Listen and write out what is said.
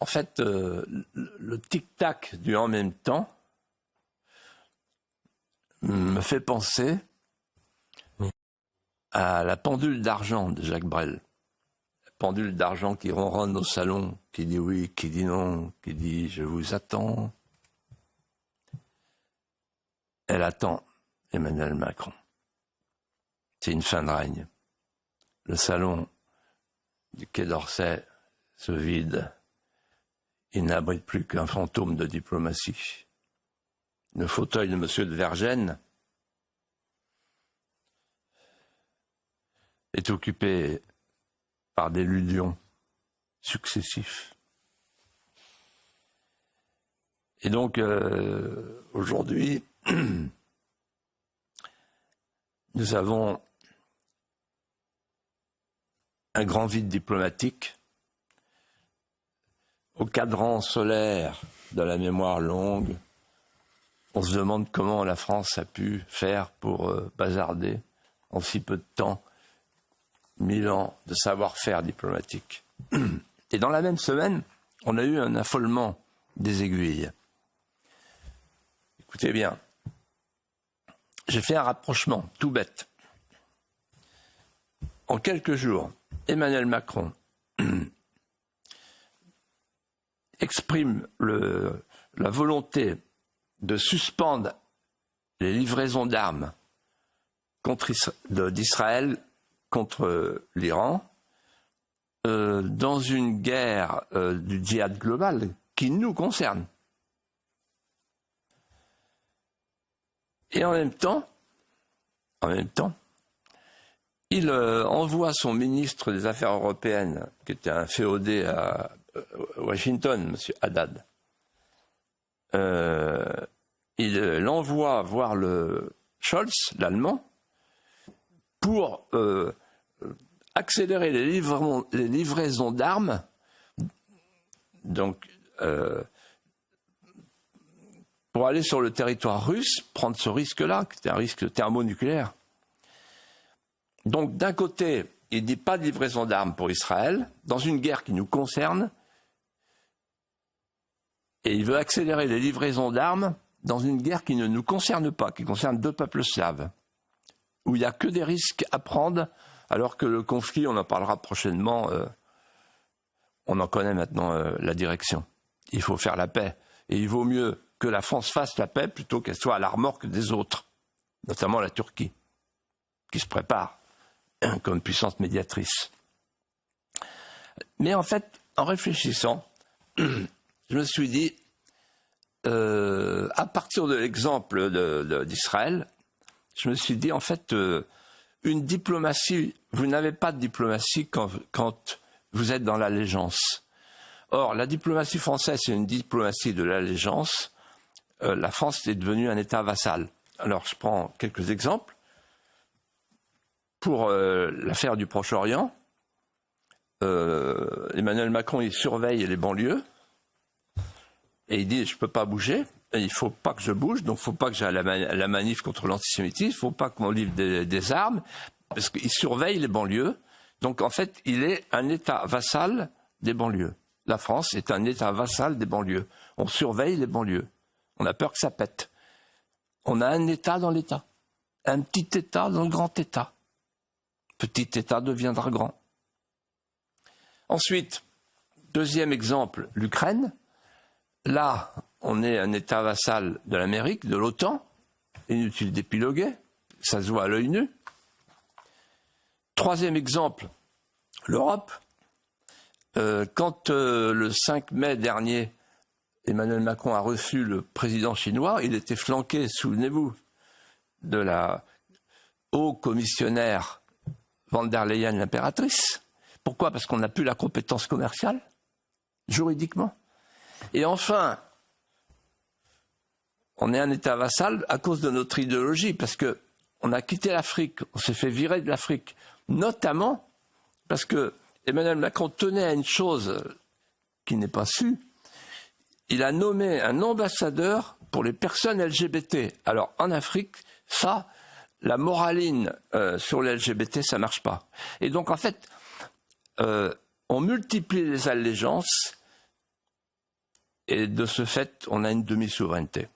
En fait, le tic-tac du en même temps me fait penser à la pendule d'argent de Jacques Brel. La pendule d'argent qui ronronne au salon, qui dit oui, qui dit non, qui dit je vous attends. Elle attend Emmanuel Macron. C'est une fin de règne. Le salon du Quai d'Orsay se vide. Il n'abrite plus qu'un fantôme de diplomatie. Le fauteuil de M. de Vergennes est occupé par des ludions successifs. Et donc, aujourd'hui, nous avons un grand vide diplomatique au cadran solaire de la mémoire longue. On se demande comment la France a pu faire pour bazarder en si peu de temps 1000 ans de savoir-faire diplomatique. Et dans la même semaine, on a eu un affolement des aiguilles. Écoutez bien, j'ai fait un rapprochement tout bête. En quelques jours, Emmanuel Macron exprime la volonté de suspendre les livraisons d'armes d'Israël contre l'Iran dans une guerre du djihad global qui nous concerne. Et en même temps, il envoie son ministre des Affaires européennes, qui était un féodé à Washington, M. Haddad. Il l'envoie voir le Scholz, l'Allemand, pour accélérer les livraisons d'armes, donc pour aller sur le territoire russe, prendre ce risque-là, qui était un risque thermonucléaire. Donc d'un côté, il ne dit pas de livraison d'armes pour Israël, dans une guerre qui nous concerne, et il veut accélérer les livraisons d'armes dans une guerre qui ne nous concerne pas, qui concerne deux peuples slaves, où il n'y a que des risques à prendre, alors que le conflit, on en parlera prochainement, on en connaît maintenant la direction. Il faut faire la paix, et il vaut mieux que la France fasse la paix plutôt qu'elle soit à la remorque des autres, notamment la Turquie, qui se prépare comme puissance médiatrice. Mais en fait, en réfléchissant, je me suis dit, à partir de l'exemple d'Israël, je me suis dit, en fait, une diplomatie, vous n'avez pas de diplomatie quand vous êtes dans l'allégeance. Or, la diplomatie française, c'est une diplomatie de l'allégeance. La France est devenue un État vassal. Alors, je prends quelques exemples. Pour l'affaire du Proche-Orient, Emmanuel Macron, il surveille les banlieues et il dit « je ne peux pas bouger, il ne faut pas que je bouge, donc il ne faut pas que j'aille à la manif contre l'antisémitisme, il ne faut pas qu'on livre des armes, parce qu'il surveille les banlieues. Donc en fait, il est un État vassal des banlieues. La France est un État vassal des banlieues. On surveille les banlieues. On a peur que ça pète. On a un État dans l'État, un petit État dans le grand État. Petit État deviendra grand. Ensuite, deuxième exemple, l'Ukraine. Là, on est un État vassal de l'Amérique, de l'OTAN. Inutile d'épiloguer, ça se voit à l'œil nu. Troisième exemple, l'Europe. Quand le 5 mai dernier, Emmanuel Macron a reçu le président chinois, il était flanqué, souvenez-vous, de la haut-commissionnaire Van der Leyen, l'impératrice. Pourquoi? Parce qu'on n'a plus la compétence commerciale, juridiquement. Et enfin, on est un État vassal à cause de notre idéologie, parce qu'on a quitté l'Afrique, on s'est fait virer de l'Afrique, notamment parce que Emmanuel Macron tenait à une chose qui n'est pas su. Il a nommé un ambassadeur pour les personnes LGBT. Alors en Afrique, ça, la moraline sur les LGBT, ça ne marche pas. Et donc en fait, on multiplie les allégeances Et de ce fait, on a une demi-souveraineté.